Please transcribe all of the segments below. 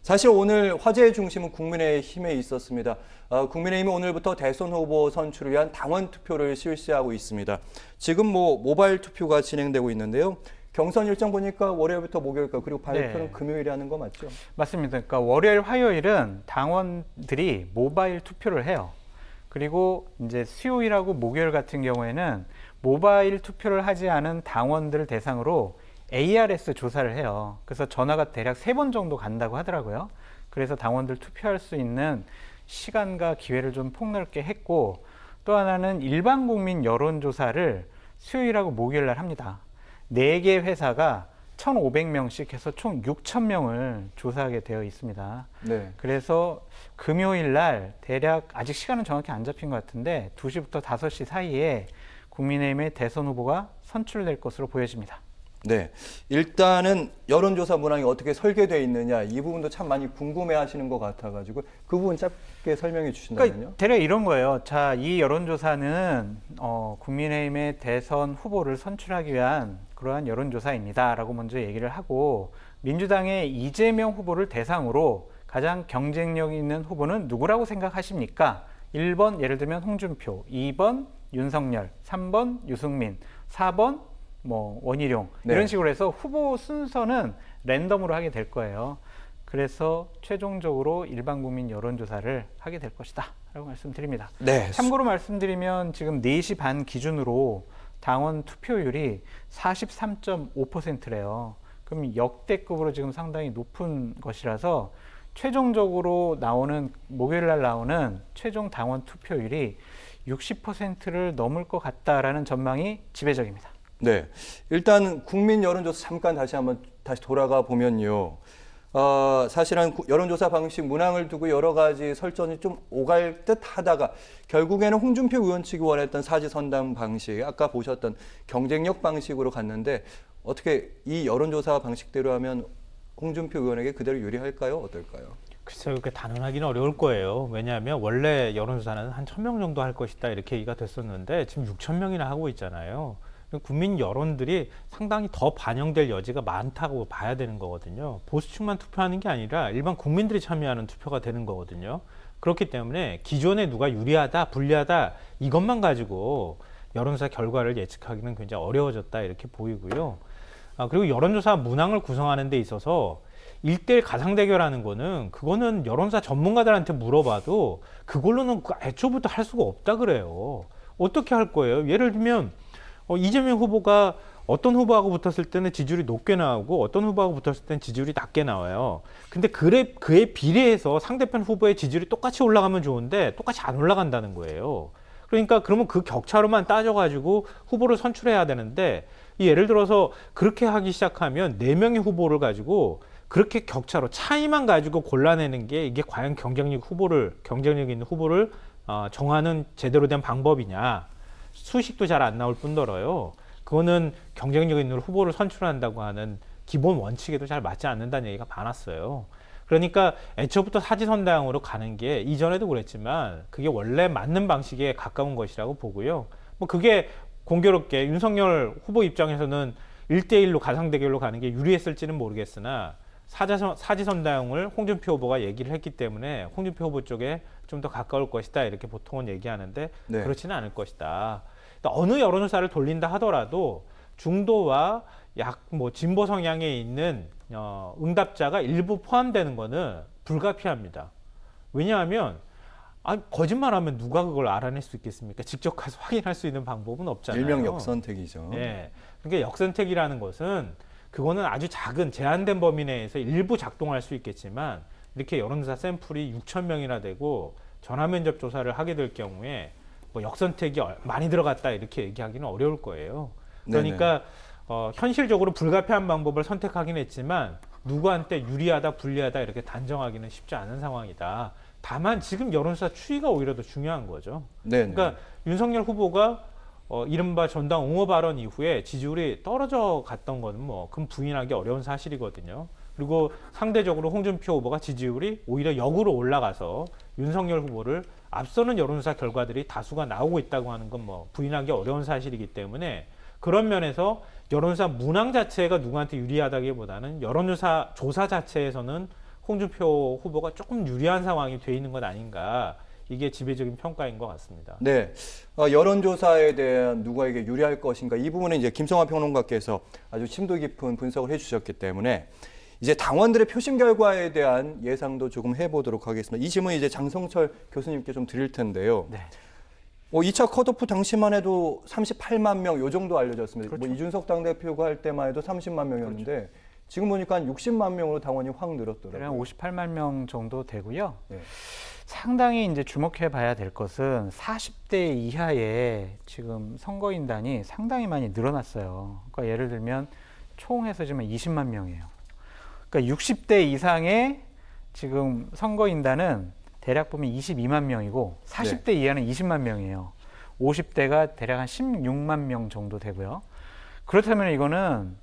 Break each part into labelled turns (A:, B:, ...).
A: 사실 오늘 화제의 중심은 국민의힘에 있었습니다. 국민의힘은 오늘부터 대선 후보 선출을 위한 당원 투표를 실시하고 있습니다. 지금 모바일 투표가 진행되고 있는데요. 경선 일정 보니까 월요일부터 목요일까지 그리고 발표는 금요일에 하는 거 맞죠?
B: 맞습니다. 그러니까 월요일, 화요일은 당원들이 모바일 투표를 해요. 그리고 이제 수요일하고 목요일 같은 경우에는 모바일 투표를 하지 않은 당원들을 대상으로 ARS 조사를 해요. 그래서 전화가 대략 3번 정도 간다고 하더라고요. 그래서 당원들 투표할 수 있는 시간과 기회를 좀 폭넓게 했고, 또 하나는 일반 국민 여론조사를 수요일하고 목요일 날 합니다. 4개 회사가 1,500명씩 해서 총 6,000명을 조사하게 되어 있습니다.
A: 네.
B: 그래서 금요일 날 대략 아직 시간은 정확히 안 잡힌 것 같은데 2시부터 5시 사이에 국민의힘의 대선 후보가 선출될 것으로 보여집니다.
A: 네, 일단은 여론조사 문항이 어떻게 설계되어 있느냐 이 부분도 참 많이 궁금해하시는 것 같아가지고 그 부분 짧게 설명해 주신다면요.
B: 그러니까 대략 이런 거예요. 자, 이 여론조사는 국민의힘의 대선 후보를 선출하기 위한 그러한 여론조사입니다라고 먼저 얘기를 하고, 민주당의 이재명 후보를 대상으로 가장 경쟁력 있는 후보는 누구라고 생각하십니까? 1번 예를 들면 홍준표, 2번 윤석열, 3번 유승민, 4번 원희룡,
A: 네.
B: 이런 식으로 해서 후보 순서는 랜덤으로 하게 될 거예요. 그래서 최종적으로 일반 국민 여론조사를 하게 될 것이다 라고 말씀드립니다.
A: 네.
B: 참고로 말씀드리면 지금 4시 반 기준으로 당원 투표율이 43.5%래요. 그럼 역대급으로 지금 상당히 높은 것이라서 최종적으로 나오는, 목요일 날 나오는 최종 당원 투표율이 60%를 넘을 것 같다라는 전망이 지배적입니다.
A: 네, 일단 국민 여론조사 잠깐 다시 돌아가 보면요. 사실은 여론조사 방식 문항을 두고 여러 가지 설전이 좀 오갈 듯 하다가 결국에는 홍준표 의원 측이 원했던 사지선당 방식, 아까 보셨던 경쟁력 방식으로 갔는데 어떻게 이 여론조사 방식대로 하면 홍준표 의원에게 그대로 유리할까요? 어떨까요?
C: 글쎄요, 그렇게 단언하기는 어려울 거예요. 왜냐하면 원래 여론조사는 한 1,000명 정도 할 것이다 이렇게 얘기가 됐었는데 지금 6,000명이나 하고 있잖아요. 국민 여론들이 상당히 더 반영될 여지가 많다고 봐야 되는 거거든요. 보수층만 투표하는 게 아니라 일반 국민들이 참여하는 투표가 되는 거거든요. 그렇기 때문에 기존에 누가 유리하다, 불리하다 이것만 가지고 여론조사 결과를 예측하기는 굉장히 어려워졌다 이렇게 보이고요. 그리고 여론조사 문항을 구성하는 데 있어서 1대1 가상대결하는 거는 그거는 여론조사 전문가들한테 물어봐도 그걸로는 애초부터 할 수가 없다 그래요. 어떻게 할 거예요? 예를 들면 이재명 후보가 어떤 후보하고 붙었을 때는 지지율이 높게 나오고 어떤 후보하고 붙었을 때는 지지율이 낮게 나와요. 근데 그에 비례해서 상대편 후보의 지지율이 똑같이 올라가면 좋은데 똑같이 안 올라간다는 거예요. 그러니까 그러면 그 격차로만 따져가지고 후보를 선출해야 되는데, 예를 들어서 그렇게 하기 시작하면 4명의 후보를 가지고 그렇게 격차로 차이만 가지고 골라내는 게 이게 과연 경쟁력 있는 후보를 정하는 제대로 된 방법이냐. 수식도 잘 안 나올 뿐더러요. 그거는 경쟁력 있는 후보를 선출한다고 하는 기본 원칙에도 잘 맞지 않는다는 얘기가 많았어요. 그러니까 애초부터 사지선다형으로 가는 게 이전에도 그랬지만 그게 원래 맞는 방식에 가까운 것이라고 보고요. 그게 공교롭게 윤석열 후보 입장에서는 1대1로 가상대결로 가는 게 유리했을지는 모르겠으나 사지선다형을 홍준표 후보가 얘기를 했기 때문에 홍준표 후보 쪽에 좀 더 가까울 것이다 이렇게 보통은 얘기하는데, 네. 그렇지는 않을 것이다. 어느 여론조사를 돌린다 하더라도 중도와 진보 성향에 있는 응답자가 일부 포함되는 거는 불가피합니다. 왜냐하면 거짓말하면 누가 그걸 알아낼 수 있겠습니까? 직접 가서 확인할 수 있는 방법은 없잖아요.
A: 일명 역선택이죠.
C: 네. 그러니까 역선택이라는 것은 그거는 아주 작은 제한된 범위 내에서 일부 작동할 수 있겠지만, 이렇게 여론조사 샘플이 6,000명이나 되고 전화면접 조사를 하게 될 경우에 역선택이 많이 들어갔다 이렇게 얘기하기는 어려울 거예요. 그러니까 현실적으로 불가피한 방법을 선택하긴 했지만 누구한테 유리하다, 불리하다 이렇게 단정하기는 쉽지 않은 상황이다. 다만 지금 여론조사 추이가 오히려 더 중요한 거죠. 네네. 그러니까 윤석열 후보가 이른바 전당 옹호 발언 이후에 지지율이 떨어져 갔던 거는 그건 부인하기 어려운 사실이거든요. 그리고 상대적으로 홍준표 후보가 지지율이 오히려 역으로 올라가서 윤석열 후보를 앞서는 여론조사 결과들이 다수가 나오고 있다고 하는 건 부인하기 어려운 사실이기 때문에, 그런 면에서 여론조사 문항 자체가 누구한테 유리하다기보다는 여론조사 조사 자체에서는 홍준표 후보가 조금 유리한 상황이 돼 있는 것 아닌가. 이게 지배적인 평가인 것 같습니다.
A: 네, 여론조사에 대한 누구에게 유리할 것인가 이 부분은 이제 김성환 평론가께서 아주 심도 깊은 분석을 해주셨기 때문에 이제 당원들의 표심 결과에 대한 예상도 조금 해보도록 하겠습니다. 이 질문 이제 장성철 교수님께 좀 드릴 텐데요.
B: 네.
A: 2차 컷오프 당시만 해도 38만 명 요 정도 알려졌습니다.
B: 그렇죠.
A: 뭐 이준석 당대표가 할 때만 해도 30만 명이었는데 지금 보니까 한 60만 명으로 당원이 확 늘었더라고요.
B: 대략 58만 명 정도 되고요.
A: 네.
B: 상당히 이제 주목해 봐야 될 것은 40대 이하의 지금 선거인단이 상당히 많이 늘어났어요. 그러니까 예를 들면 총 해서 지금 20만 명이에요. 그러니까 60대 이상의 지금 선거인단은 대략 보면 22만 명이고 40대 이하는 20만 명이에요. 50대가 대략 한 16만 명 정도 되고요. 그렇다면 이거는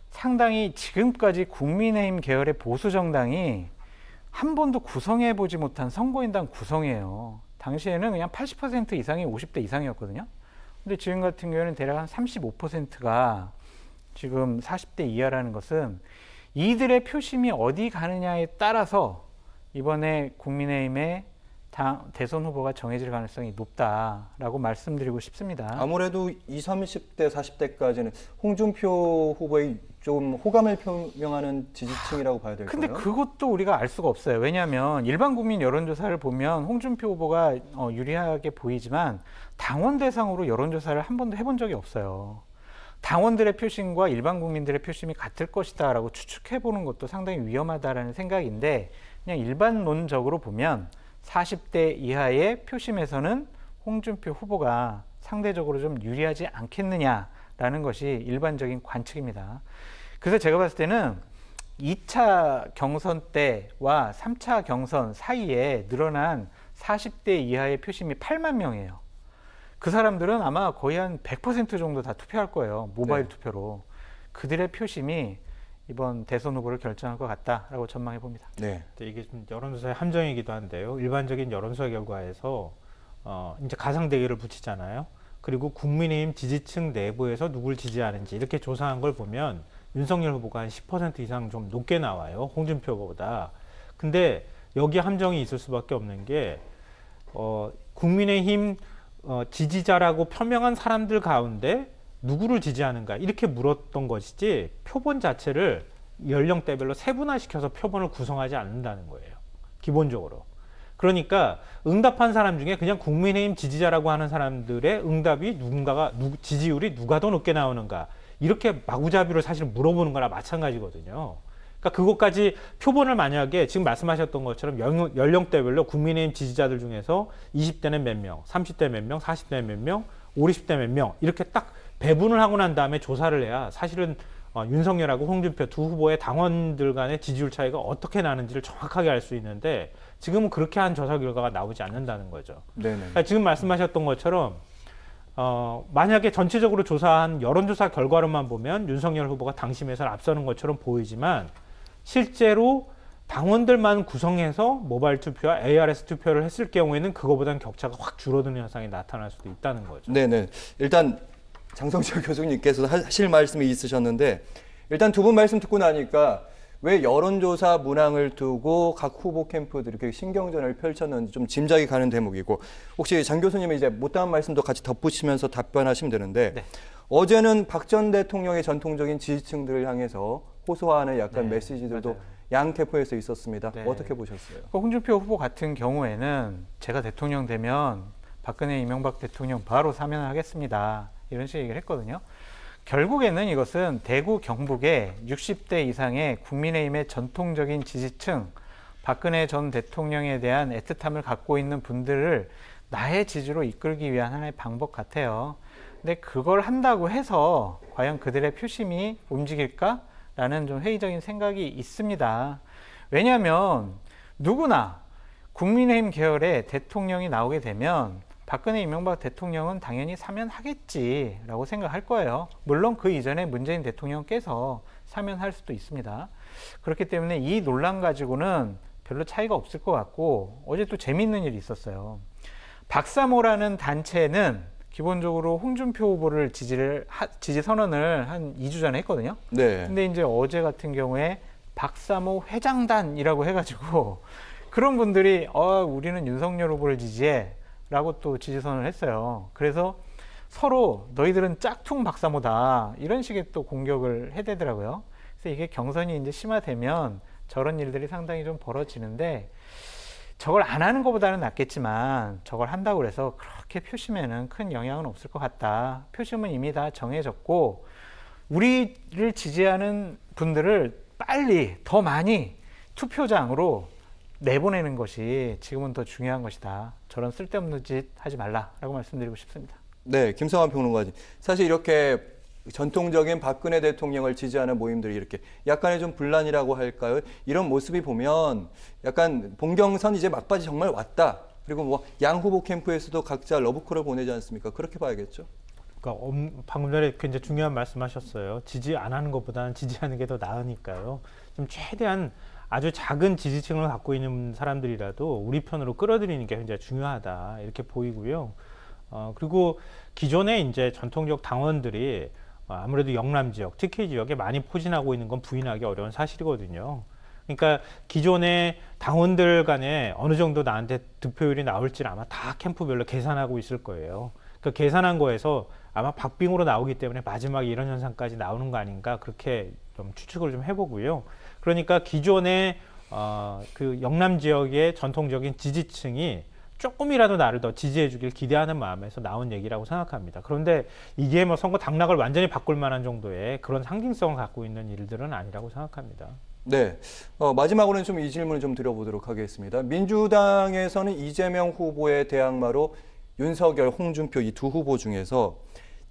B: 상당히 지금까지 국민의힘 계열의 보수 정당이 한 번도 구성해보지 못한 선거인단 구성이에요. 당시에는 그냥 80% 이상이 50대 이상이었거든요. 근데 지금 같은 경우에는 대략 한 35%가 지금 40대 이하라는 것은 이들의 표심이 어디 가느냐에 따라서 이번에 국민의힘의 대선 후보가 정해질 가능성이 높다라고 말씀드리고 싶습니다.
A: 아무래도 20, 30대, 40대까지는 홍준표 후보의 좀 호감을 표명하는 지지층이라고 봐야 될까요?
B: 근데 그것도 우리가 알 수가 없어요. 왜냐하면 일반 국민 여론조사를 보면 홍준표 후보가 유리하게 보이지만 당원 대상으로 여론조사를 한 번도 해본 적이 없어요. 당원들의 표심과 일반 국민들의 표심이 같을 것이다라고 추측해보는 것도 상당히 위험하다라는 생각인데 그냥 일반론적으로 보면 40대 이하의 표심에서는 홍준표 후보가 상대적으로 좀 유리하지 않겠느냐라는 것이 일반적인 관측입니다. 그래서 제가 봤을 때는 2차 경선 때와 3차 경선 사이에 늘어난 40대 이하의 표심이 8만 명이에요. 그 사람들은 아마 거의 한 100% 정도 다 투표할 거예요. 모바일 투표로. 그들의 표심이 이번 대선 후보를 결정할 것 같다라고 전망해 봅니다.
A: 네.
C: 이게 좀 여론조사의 함정이기도 한데요. 일반적인 여론조사 결과에서 이제 가상 대결을 붙이잖아요. 그리고 국민의힘 지지층 내부에서 누굴 지지하는지 이렇게 조사한 걸 보면 윤석열 후보가 한 10% 이상 좀 높게 나와요. 홍준표 후보보다. 근데 여기 함정이 있을 수밖에 없는 게 국민의힘 지지자라고 표명한 사람들 가운데 누구를 지지하는가 이렇게 물었던 것이지 표본 자체를 연령대별로 세분화시켜서 표본을 구성하지 않는다는 거예요. 기본적으로. 그러니까 응답한 사람 중에 그냥 국민의힘 지지자라고 하는 사람들의 응답이 지지율이 누가 더 높게 나오는가 이렇게 마구잡이로 사실 물어보는 거나 마찬가지거든요. 그러니까 그것까지 표본을 만약에 지금 말씀하셨던 것처럼 연령대별로 국민의힘 지지자들 중에서 20대는 몇 명, 30대 몇 명, 40대 몇 명, 50대 몇 명 이렇게 딱 배분을 하고 난 다음에 조사를 해야 사실은 윤석열하고 홍준표 두 후보의 당원들 간의 지지율 차이가 어떻게 나는지를 정확하게 알 수 있는데 지금은 그렇게 한 조사 결과가 나오지 않는다는 거죠.
A: 네네.
C: 그러니까 지금 말씀하셨던 것처럼 만약에 전체적으로 조사한 여론조사 결과로만 보면 윤석열 후보가 당심에서 앞서는 것처럼 보이지만 실제로 당원들만 구성해서 모바일 투표와 ARS 투표를 했을 경우에는 그거보다는 격차가 확 줄어드는 현상이 나타날 수도 있다는 거죠.
A: 네네. 일단 장성철 교수님께서 하실 말씀이 있으셨는데 일단 두 분 말씀 듣고 나니까 왜 여론조사 문항을 두고 각 후보 캠프들이 이렇게 신경전을 펼쳤는지 좀 짐작이 가는 대목이고 혹시 장 교수님이 이제 못다한 말씀도 같이 덧붙이면서 답변하시면 되는데
B: 네.
A: 어제는 박 전 대통령의 전통적인 지지층들을 향해서 호소하는 약간
B: 네,
A: 메시지들도
B: 맞아요.
A: 양 캠프에서 있었습니다.
B: 네.
A: 어떻게 보셨어요?
B: 홍준표 후보 같은 경우에는 제가 대통령 되면 박근혜 이명박 대통령 바로 사면하겠습니다. 이런 식의 얘기를 했거든요. 결국에는 이것은 대구 경북의 60대 이상의 국민의힘의 전통적인 지지층, 박근혜 전 대통령에 대한 애틋함을 갖고 있는 분들을 나의 지지로 이끌기 위한 하나의 방법 같아요. 근데 그걸 한다고 해서 과연 그들의 표심이 움직일까라는 좀 회의적인 생각이 있습니다. 왜냐하면 누구나 국민의힘 계열의 대통령이 나오게 되면 박근혜 이명박 대통령은 당연히 사면하겠지라고 생각할 거예요. 물론 그 이전에 문재인 대통령께서 사면할 수도 있습니다. 그렇기 때문에 이 논란 가지고는 별로 차이가 없을 것 같고 어제 또 재미있는 일이 있었어요. 박사모라는 단체는 기본적으로 홍준표 후보를 지지 선언을 한 2주 전에 했거든요.
A: 네.
B: 근데 이제 어제 같은 경우에 박사모 회장단이라고 해가지고 그런 분들이 우리는 윤석열 후보를 지지해라고 또 지지선을 했어요. 그래서 서로 너희들은 짝퉁 박사모다 이런 식의 또 공격을 해대더라고요. 그래서 이게 경선이 이제 심화되면 저런 일들이 상당히 좀 벌어지는데 저걸 안 하는 것보다는 낫겠지만 저걸 한다고 해서 그렇게 표심에는 큰 영향은 없을 것 같다. 표심은 이미 다 정해졌고 우리를 지지하는 분들을 빨리 더 많이 투표장으로 내보내는 것이 지금은 더 중요한 것이다. 저런 쓸데없는 짓 하지 말라라고 말씀드리고 싶습니다.
A: 네, 김성환 평론가님. 사실 이렇게 전통적인 박근혜 대통령을 지지하는 모임들이 이렇게 약간의 좀 분란이라고 할까요? 이런 모습이 보면 약간 본경선 이제 막바지 정말 왔다. 그리고 뭐 양 후보 캠프에서도 각자 러브콜을 보내지 않습니까? 그렇게 봐야겠죠.
C: 그러니까 방금 전에 굉장히 중요한 말씀하셨어요. 지지 안 하는 것보다는 지지하는 게 더 나으니까요. 좀 최대한 아주 작은 지지층을 갖고 있는 사람들이라도 우리 편으로 끌어들이는 게 굉장히 중요하다 이렇게 보이고요. 그리고 기존에 이제 전통적 당원들이 아무래도 영남 지역, TK 지역에 많이 포진하고 있는 건 부인하기 어려운 사실이거든요. 그러니까 기존의 당원들 간에 어느 정도 나한테 득표율이 나올지는 아마 다 캠프별로 계산하고 있을 거예요. 그 계산한 거에서 아마 박빙으로 나오기 때문에 마지막에 이런 현상까지 나오는 거 아닌가 그렇게 좀 추측을 좀 해보고요. 그러니까 기존의 그 영남 지역의 전통적인 지지층이 조금이라도 나를 더 지지해주길 기대하는 마음에서 나온 얘기라고 생각합니다. 그런데 이게 뭐 선거 당락을 완전히 바꿀 만한 정도의 그런 상징성을 갖고 있는 일들은 아니라고 생각합니다.
A: 네, 마지막으로는 좀 이 질문을 좀 드려보도록 하겠습니다. 민주당에서는 이재명 후보의 대항마로 윤석열, 홍준표 이 두 후보 중에서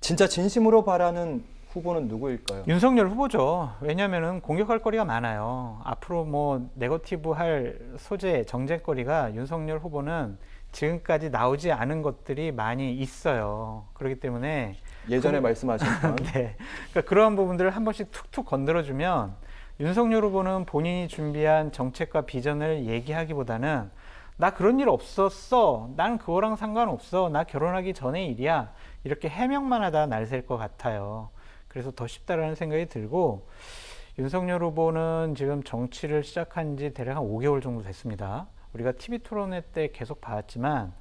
A: 진짜 진심으로 바라는 후보는 누구일까요?
B: 윤석열 후보죠. 왜냐하면 공격할 거리가 많아요. 앞으로 뭐 네거티브 할 소재, 정쟁거리가 윤석열 후보는 지금까지 나오지 않은 것들이 많이 있어요. 그렇기 때문에
A: 예전에 말씀하신 건
B: 네, 그러니까 그러한 부분들을 한 번씩 툭툭 건드려주면 윤석열 후보는 본인이 준비한 정책과 비전을 얘기하기보다는 나 그런 일 없었어. 난 그거랑 상관없어. 나 결혼하기 전의 일이야. 이렇게 해명만 하다 날샐 것 같아요. 그래서 더 쉽다라는 생각이 들고 윤석열 후보는 지금 정치를 시작한 지 대략 한 5개월 정도 됐습니다. 우리가 TV 토론회 때 계속 봐왔지만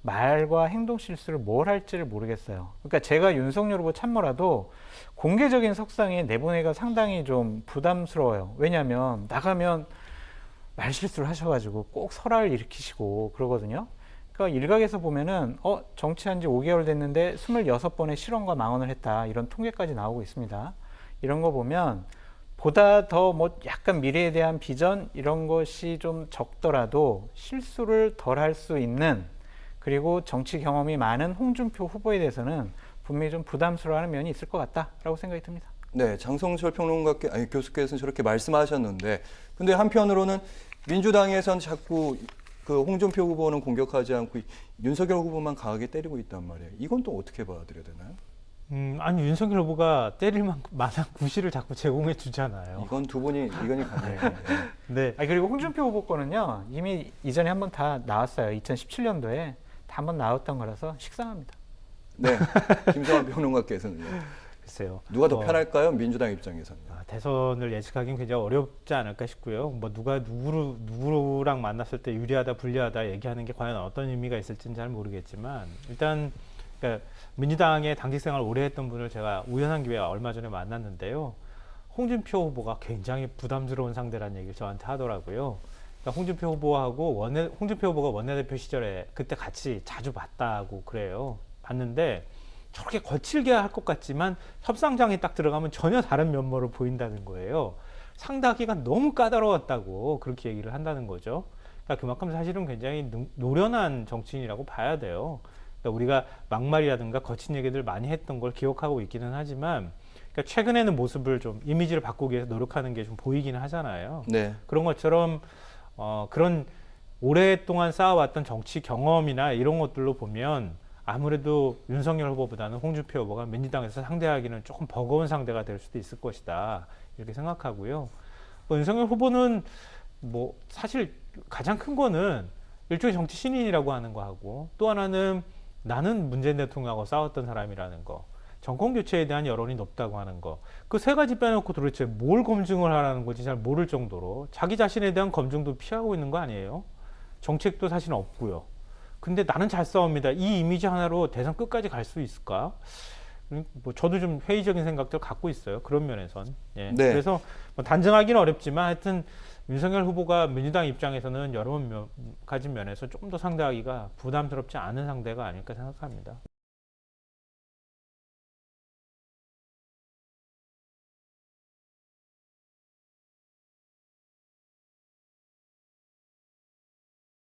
B: 말과 행동 실수를 뭘 할지를 모르겠어요. 그러니까 제가 윤석열 후보 참모라도 공개적인 석상에 내보내기가 상당히 좀 부담스러워요. 왜냐하면 나가면 말 실수를 하셔가지고 꼭 설화를 일으키시고 그러거든요. 그러니까 일각에서 보면은 정치한 지 5개월 됐는데 26번의 실언과 망언을 했다. 이런 통계까지 나오고 있습니다. 이런 거 보면 보다 더 뭐 약간 미래에 대한 비전 이런 것이 좀 적더라도 실수를 덜 할 수 있는 그리고 정치 경험이 많은 홍준표 후보에 대해서는 분명히 좀 부담스러워하는 면이 있을 것 같다라고 생각이 듭니다.
A: 네, 장성철 교수께서는 저렇게 말씀하셨는데, 근데 한편으로는 민주당에선 자꾸 그 홍준표 후보는 공격하지 않고 윤석열 후보만 강하게 때리고 있단 말이에요. 이건 또 어떻게 받아들여야 되나요?
C: 아니 윤석열 후보가 때릴 만한 구실을 자꾸 제공해 주잖아요.
A: 이건 두 분이 이건이 가네요.
C: 네.
B: 그리고 홍준표 후보 거는요 이미 이전에 한번 다 나왔어요. 2017년도에 다 한번 나왔던 거라서 식상합니다.
A: 네, 김성환 평론가께서는요.
C: 글쎄요.
A: 누가 더 편할까요? 민주당 입장에서는.
C: 대선을 예측하기는 굉장히 어렵지 않을까 싶고요. 뭐 누가 누구랑 만났을 때 유리하다, 불리하다 얘기하는 게 과연 어떤 의미가 있을지는 잘 모르겠지만 일단 그러니까 민주당의 당직 생활을 오래 했던 분을 제가 우연한 기회에 얼마 전에 만났는데요. 홍준표 후보가 굉장히 부담스러운 상대라는 얘기를 저한테 하더라고요. 그러니까 홍준표 후보가 원내대표 시절에 그때 같이 자주 봤다고 그래요. 봤는데 저렇게 거칠게 할 것 같지만 협상장에 딱 들어가면 전혀 다른 면모로 보인다는 거예요. 상대하기가 너무 까다로웠다고 그렇게 얘기를 한다는 거죠. 그러니까 그만큼 사실은 굉장히 노련한 정치인이라고 봐야 돼요. 그러니까 우리가 막말이라든가 거친 얘기들 많이 했던 걸 기억하고 있기는 하지만 그러니까 최근에는 모습을 좀 이미지를 바꾸기 위해서 노력하는 게 좀 보이기는 하잖아요.
A: 네.
C: 그런 것처럼 그런 오랫동안 쌓아왔던 정치 경험이나 이런 것들로 보면 아무래도 윤석열 후보보다는 홍준표 후보가 민주당에서 상대하기는 조금 버거운 상대가 될 수도 있을 것이다 이렇게 생각하고요. 윤석열 후보는 뭐 사실 가장 큰 거는 일종의 정치 신인이라고 하는 거하고 또 하나는 나는 문재인 대통령하고 싸웠던 사람이라는 거. 정권 교체에 대한 여론이 높다고 하는 거. 그 세 가지 빼놓고 도대체 뭘 검증을 하라는 건지 잘 모를 정도로 자기 자신에 대한 검증도 피하고 있는 거 아니에요? 정책도 사실 없고요. 근데 나는 잘 싸웁니다. 이 이미지 하나로 대선 끝까지 갈 수 있을까? 뭐 저도 좀 회의적인 생각들 갖고 있어요. 그런 면에선. 예.
A: 네.
C: 그래서 뭐 단정하기는 어렵지만 하여튼 윤석열 후보가 민주당 입장에서는 여러 가지 면에서 좀 더 상대하기가 부담스럽지 않은 상대가 아닐까 생각합니다.